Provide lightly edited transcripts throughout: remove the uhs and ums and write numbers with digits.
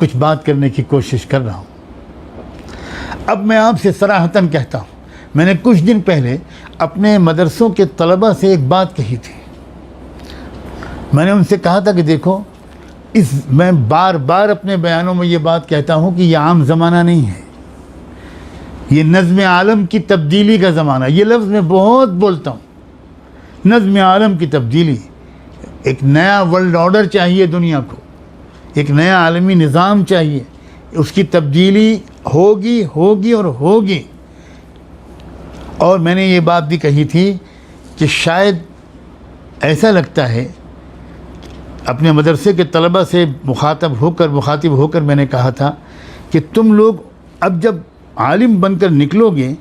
کچھ بات کرنے کی کوشش کر رہا ہوں۔ اب میں آپ سے صراحتاً کہتا ہوں، میں نے کچھ دن پہلے اپنے مدرسوں کے طلباء سے ایک بات کہی تھی۔ میں نے ان سے کہا تھا کہ دیکھو، میں بار بار اپنے بیانوں میں یہ بات کہتا ہوں کہ یہ عام زمانہ نہیں ہے، یہ نظم عالم کی تبدیلی کا زمانہ۔ یہ لفظ میں بہت بولتا ہوں، نظم عالم کی تبدیلی۔ ایک نیا ورلڈ آرڈر چاہیے دنیا کو، ایک نیا عالمی نظام چاہیے، اس کی تبدیلی ہوگی اور ہوگی۔ اور میں نے یہ بات بھی کہی تھی کہ شاید ایسا لگتا ہے، اپنے مدرسے کے طلباء سے مخاطب ہو کر میں نے کہا تھا کہ تم لوگ اب جب عالم بن کر نکلو گے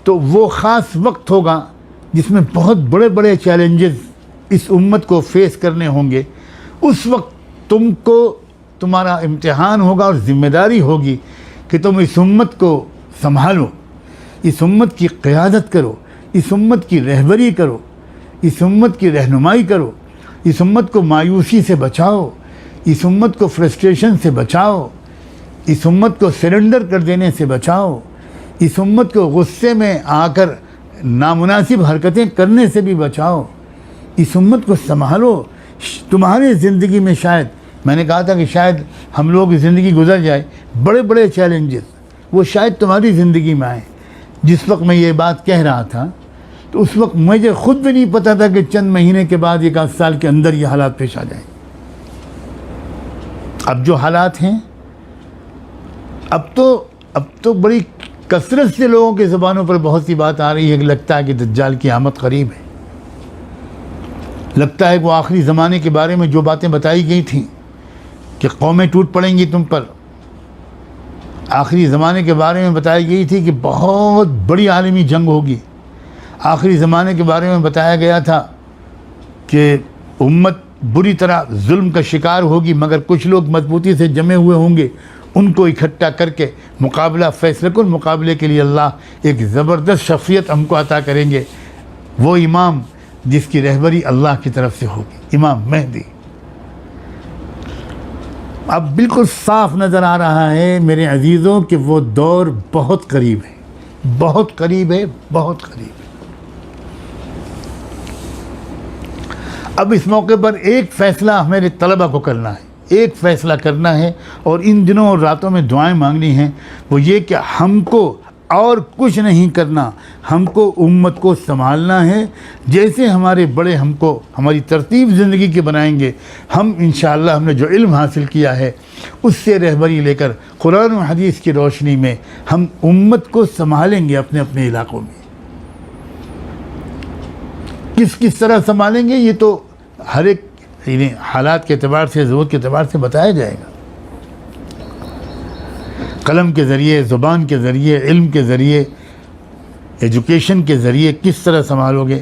تو وہ خاص وقت ہوگا جس میں بہت بڑے بڑے چیلنجز اس امت کو فیس کرنے ہوں گے۔ اس وقت تم کو تمہارا امتحان ہوگا اور ذمہ داری ہوگی کہ تم اس امت کو سنبھالو، اس امت کی قیادت کرو، اس امت کی رہبری کرو، اس امت کی رہنمائی کرو، اس امت کو مایوسی سے بچاؤ، اس امت کو فرسٹریشن سے بچاؤ، اس امت کو سرنڈر کر دینے سے بچاؤ، اس امت کو غصے میں آ کر نامناسب حرکتیں کرنے سے بھی بچاؤ، اس امت کو سنبھالو۔ تمہاری زندگی میں شاید، میں نے کہا تھا کہ شاید ہم لوگ زندگی گزر جائے، بڑے بڑے چیلنجز وہ شاید تمہاری زندگی میں آئیں۔ جس وقت میں یہ بات کہہ رہا تھا تو اس وقت مجھے خود بھی نہیں پتا تھا کہ چند مہینے کے بعد، ایک آدھ سال کے اندر یہ حالات پیش آ جائیں۔ اب جو حالات ہیں، اب تو بڑی کثرت سے لوگوں کے زبانوں پر بہت سی بات آ رہی ہے کہ لگتا ہے کہ دجال کی آمد قریب ہے، لگتا ہے کہ وہ آخری زمانے کے بارے میں جو باتیں بتائی گئی تھیں کہ قومیں ٹوٹ پڑیں گی تم پر، آخری زمانے کے بارے میں بتائی گئی تھی کہ بہت بڑی عالمی جنگ ہوگی، آخری زمانے کے بارے میں بتایا گیا تھا کہ امت بری طرح ظلم کا شکار ہوگی، مگر کچھ لوگ مضبوطی سے جمے ہوئے ہوں گے، ان کو اکٹھا کر کے مقابلہ، فیصلہ کن مقابلے کے لیے اللہ ایک زبردست شخصیت ہم کو عطا کریں گے، وہ امام جس کی رہبری اللہ کی طرف سے ہوگی، امام مہدی۔ اب بالکل صاف نظر آ رہا ہے میرے عزیزوں کہ وہ دور بہت قریب ہے، بہت قریب ہے، بہت قریب ہے۔ اب اس موقع پر ایک فیصلہ میرے طلبہ کو کرنا ہے، ایک فیصلہ کرنا ہے، اور ان دنوں اور راتوں میں دعائیں مانگنی ہیں، وہ یہ کہ ہم کو اور کچھ نہیں کرنا، ہم کو امت کو سنبھالنا ہے۔ جیسے ہمارے بڑے ہم کو ہماری ترتیب زندگی کی بنائیں گے، ہم انشاءاللہ ہم نے جو علم حاصل کیا ہے اس سے رہبری لے کر قرآن و حدیث کی روشنی میں ہم امت کو سنبھالیں گے اپنے اپنے علاقوں میں۔ کس طرح سنبھالیں گے یہ تو ہر ایک حالات کے اعتبار سے، ضرورت کے اعتبار سے بتایا جائے گا۔ قلم کے ذریعے، زبان کے ذریعے، علم کے ذریعے، ایجوکیشن کے ذریعے کس طرح سنبھالو گے،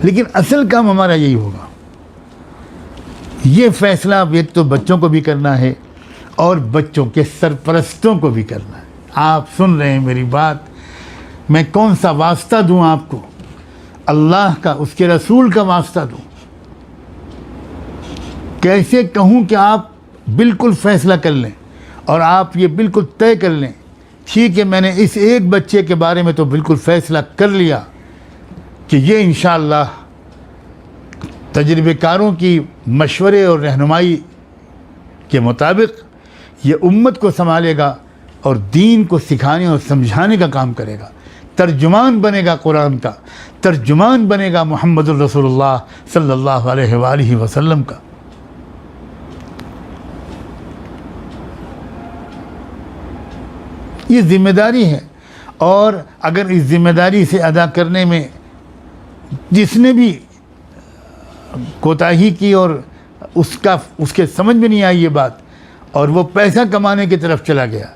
لیکن اصل کام ہمارا یہی ہوگا۔ یہ فیصلہ اب ایک تو بچوں کو بھی کرنا ہے اور بچوں کے سرپرستوں کو بھی کرنا ہے۔ آپ سن رہے ہیں میری بات، میں کون سا واسطہ دوں آپ کو؟ اللہ کا، اس کے رسول کا واسطہ دوں؟ کیسے کہوں کہ آپ بالکل فیصلہ کر لیں اور آپ یہ بالکل طے کر لیں، ٹھیک ہے میں نے اس ایک بچے کے بارے میں تو بالکل فیصلہ کر لیا کہ یہ انشاءاللہ تجربے کاروں کی مشورے اور رہنمائی کے مطابق یہ امت کو سنبھالے گا اور دین کو سکھانے اور سمجھانے کا کام کرے گا، ترجمان بنے گا قرآن کا، ترجمان بنے گا محمد الرسول اللہ صلی اللہ علیہ وآلہ وسلم کا۔ یہ ذمہ داری ہے، اور اگر اس ذمہ داری سے ادا کرنے میں جس نے بھی کوتاہی کی اور اس کے سمجھ میں نہیں آئی یہ بات، اور وہ پیسہ کمانے کی طرف چلا گیا،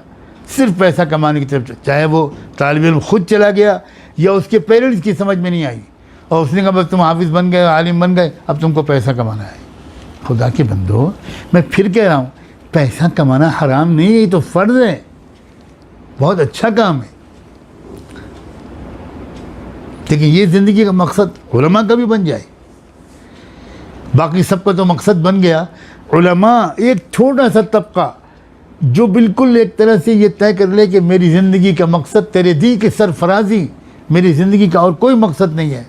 صرف پیسہ کمانے کی طرف، چاہے وہ طالب علم خود چلا گیا یا اس کے پیرنٹس کی سمجھ میں نہیں آئی، اور اس نے کہا بس تم حافظ بن گئے، عالم بن گئے، اب تم کو پیسہ کمانا ہے۔ خدا کے بندو، میں پھر کہہ رہا ہوں، پیسہ کمانا حرام نہیں ہے، یہ تو فرض ہے، بہت اچھا کام ہے، لیکن یہ زندگی کا مقصد علماء کا بھی بن جائے، باقی سب کا تو مقصد بن گیا. علماء ایک چھوٹا سا طبقہ جو بالکل ایک طرح سے یہ طے کر لے کہ میری زندگی کا مقصد تیرے دین کی سرفرازی، میری زندگی کا اور کوئی مقصد نہیں ہے،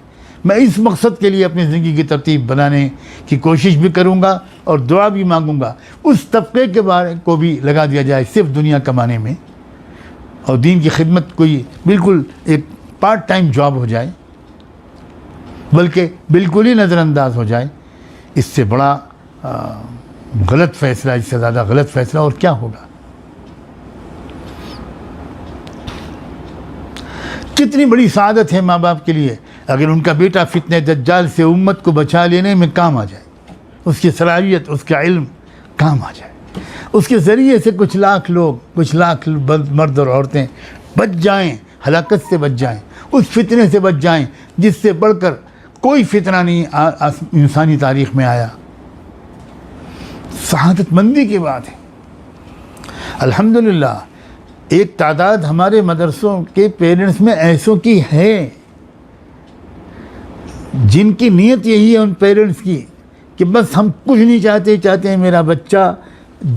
میں اس مقصد کے لیے اپنی زندگی کی ترتیب بنانے کی کوشش بھی کروں گا اور دعا بھی مانگوں گا، اس طبقے کے بارے کو بھی لگا دیا جائے صرف دنیا کمانے میں، اور دین کی خدمت کوئی بالکل ایک پارٹ ٹائم جاب ہو جائے، بلکہ بالکل ہی نظر انداز ہو جائے. اس سے بڑا غلط فیصلہ، اس سے زیادہ غلط فیصلہ اور کیا ہوگا؟ کتنی بڑی سعادت ہے ماں باپ کے لیے اگر ان کا بیٹا فتنہ دجال سے امت کو بچا لینے میں کام آ جائے، اس کی صلاحیت، اس کا علم کام آ جائے، اس کے ذریعے سے کچھ لاکھ لوگ، کچھ لاکھ مرد اور عورتیں بچ جائیں، ہلاکت سے بچ جائیں، اس فتنے سے بچ جائیں جس سے بڑھ کر کوئی فتنہ نہیں انسانی تاریخ میں آیا. سعادت مندی کی بات ہے. الحمدللہ ایک تعداد ہمارے مدرسوں کے پیرنٹس میں ایسوں کی ہے جن کی نیت یہی ہے ان پیرنٹس کی کہ بس ہم کچھ نہیں چاہتے ہیں میرا بچہ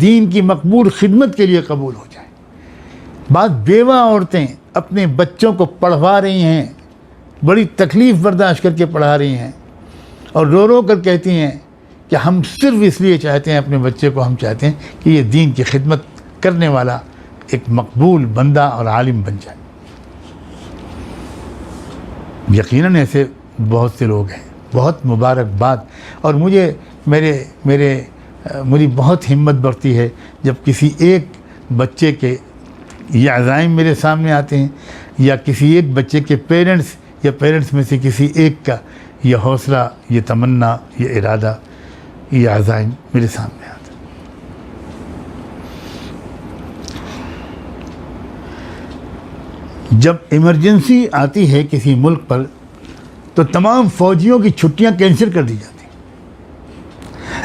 دین کی مقبول خدمت کے لیے قبول ہو جائے. بعض بیوہ عورتیں اپنے بچوں کو پڑھوا رہی ہیں، بڑی تکلیف برداشت کر کے پڑھا رہی ہیں، اور رو رو کر کہتی ہیں کہ ہم صرف اس لیے چاہتے ہیں اپنے بچے کو، ہم چاہتے ہیں کہ یہ دین کی خدمت کرنے والا ایک مقبول بندہ اور عالم بن جائے. یقیناً ایسے بہت سے لوگ ہیں. بہت مبارکباد. اور مجھے بہت ہمت بڑھتی ہے جب کسی ایک بچے کے یہ عزائم میرے سامنے آتے ہیں، یا کسی ایک بچے کے پیرنٹس یا پیرنٹس میں سے کسی ایک کا یہ حوصلہ، یہ تمنا، یہ ارادہ، یہ عزائم میرے سامنے آتے ہیں. جب ایمرجنسی آتی ہے کسی ملک پر تو تمام فوجیوں کی چھٹیاں کینسل کر دی جاتی ہیں.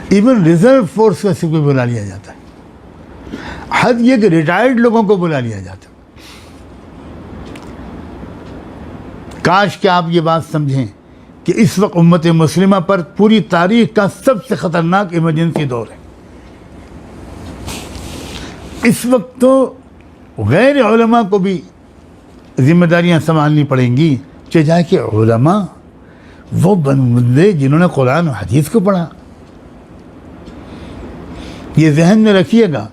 ایون ریزرو فورس کا بھی بلا لیا جاتا ہے. حد یہ کہ ریٹائرڈ لوگوں کو بلا لیا جاتا ہے. کاش کہ آپ یہ بات سمجھیں کہ اس وقت امت مسلمہ پر پوری تاریخ کا سب سے خطرناک ایمرجنسی دور ہے. اس وقت تو غیر علماء کو بھی ذمہ داریاں سنبھالنی پڑیں گی، چاہے کہ علماء وہ بندے جنہوں نے قرآن و حدیث کو پڑھا. یہ ذہن میں رکھیے گا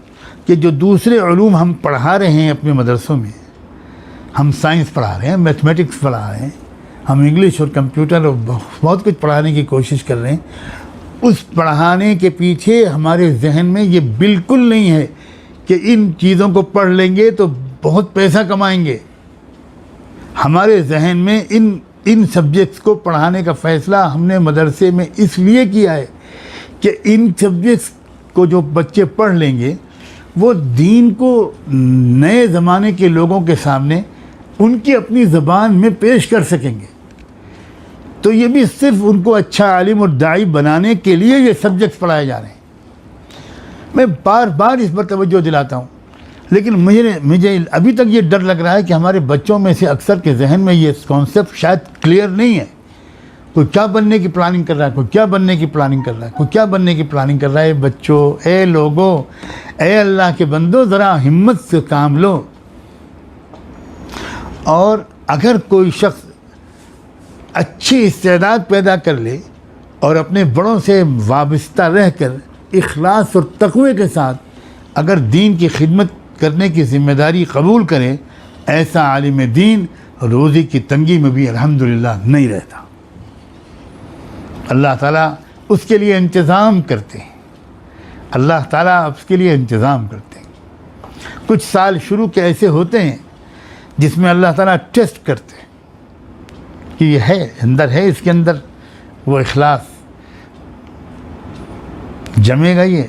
کہ جو دوسرے علوم ہم پڑھا رہے ہیں اپنے مدرسوں میں، ہم سائنس پڑھا رہے ہیں، میتھمیٹکس پڑھا رہے ہیں، ہم انگلش اور کمپیوٹر اور بہت کچھ پڑھانے کی کوشش کر رہے ہیں، اس پڑھانے کے پیچھے ہمارے ذہن میں یہ بالکل نہیں ہے کہ ان چیزوں کو پڑھ لیں گے تو بہت پیسہ کمائیں گے. ہمارے ذہن میں ان سبجیکٹس کو پڑھانے کا فیصلہ ہم نے مدرسے میں اس لیے کیا ہے کہ ان سبجیکٹس کو جو بچے پڑھ لیں گے وہ دین کو نئے زمانے کے لوگوں کے سامنے ان کی اپنی زبان میں پیش کر سکیں گے. تو یہ بھی صرف ان کو اچھا عالم اور داعی بنانے کے لیے یہ سبجیکٹس پڑھائے جا رہے ہیں. میں بار بار اس پر توجہ دلاتا ہوں، لیکن مجھے ابھی تک یہ ڈر لگ رہا ہے کہ ہمارے بچوں میں سے اکثر کے ذہن میں یہ کانسیپٹ شاید کلیئر نہیں ہے. کوئی کیا بننے کی پلاننگ کر رہا ہے، کوئی کیا بننے کی پلاننگ کر رہا ہے، کوئی کیا بننے کی پلاننگ کر رہا ہے. بچوں، اے لوگوں، اے اللہ کے بندو، ذرا ہمت سے کام لو. اور اگر کوئی شخص اچھی استعداد پیدا کر لے اور اپنے بڑوں سے وابستہ رہ کر اخلاص اور تقوی کے ساتھ اگر دین کی خدمت کرنے کی ذمہ داری قبول کرے، ایسا عالم دین روزی کی تنگی میں بھی الحمدللہ نہیں رہتا. اللہ تعالیٰ اس کے لیے انتظام کرتے ہیں. اللہ تعالیٰ اس کے لیے انتظام کرتے ہیں. کچھ سال شروع کے ایسے ہوتے ہیں جس میں اللہ تعالیٰ ٹیسٹ کرتے ہیں کہ یہ ہے، اندر ہے، اس کے اندر وہ اخلاص جمے گا. یہ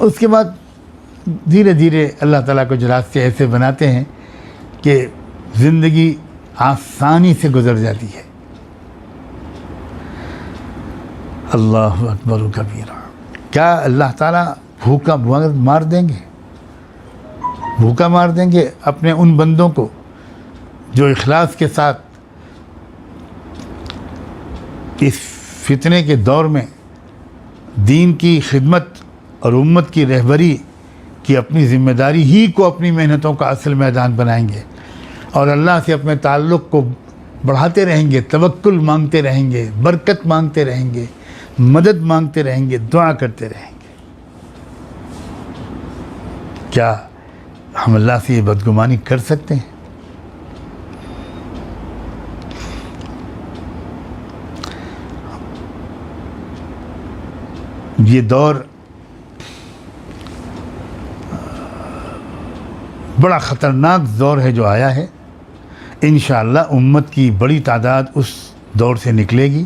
اس کے بعد دھیرے دھیرے اللہ تعالیٰ کو جو راستے ایسے بناتے ہیں کہ زندگی آسانی سے گزر جاتی ہے. اللہ اکبر و کبیرہ. کیا اللہ تعالیٰ بھوکا مار دیں گے؟ بھوکا مار دیں گے اپنے ان بندوں کو جو اخلاص کے ساتھ اس فتنے کے دور میں دین کی خدمت اور امت کی رہبری کی اپنی ذمہ داری ہی کو اپنی محنتوں کا اصل میدان بنائیں گے اور اللہ سے اپنے تعلق کو بڑھاتے رہیں گے، توکل مانگتے رہیں گے، برکت مانگتے رہیں گے، مدد مانگتے رہیں گے، دعا کرتے رہیں گے، کیا ہم اللہ سے یہ بدگمانی کر سکتے ہیں؟ یہ دور بڑا خطرناک دور ہے جو آیا ہے۔ انشاءاللہ امت کی بڑی تعداد اس دور سے نکلے گی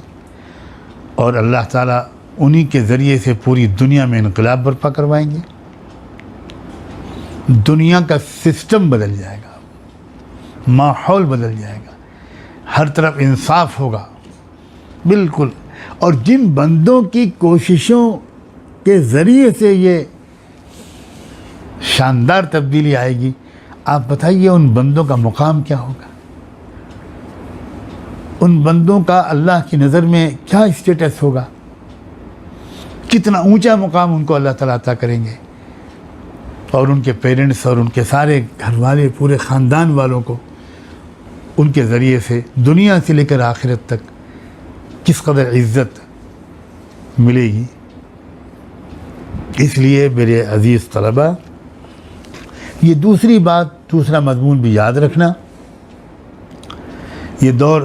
اور اللہ تعالیٰ انہی کے ذریعے سے پوری دنیا میں انقلاب برپا کروائیں گے۔ دنیا کا سسٹم بدل جائے گا، ماحول بدل جائے گا، ہر طرف انصاف ہوگا بالکل۔ اور جن بندوں کی کوششوں کے ذریعے سے یہ شاندار تبدیلی آئے گی، آپ بتائیے ان بندوں کا مقام کیا ہوگا؟ ان بندوں کا اللہ کی نظر میں کیا اسٹیٹس ہوگا؟ کتنا اونچا مقام ان کو اللہ تعالیٰ عطا کریں گے، اور ان کے پیرنٹس اور ان کے سارے گھر والے، پورے خاندان والوں کو ان کے ذریعے سے دنیا سے لے کر آخرت تک کس قدر عزت ملے گی۔ اس لیے میرے عزیز طلبہ، یہ دوسری بات، دوسرا مضمون بھی یاد رکھنا، یہ دور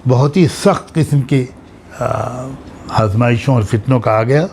بہت ہی سخت قسم کی آزمائشوں اور فتنوں کا آ گیا۔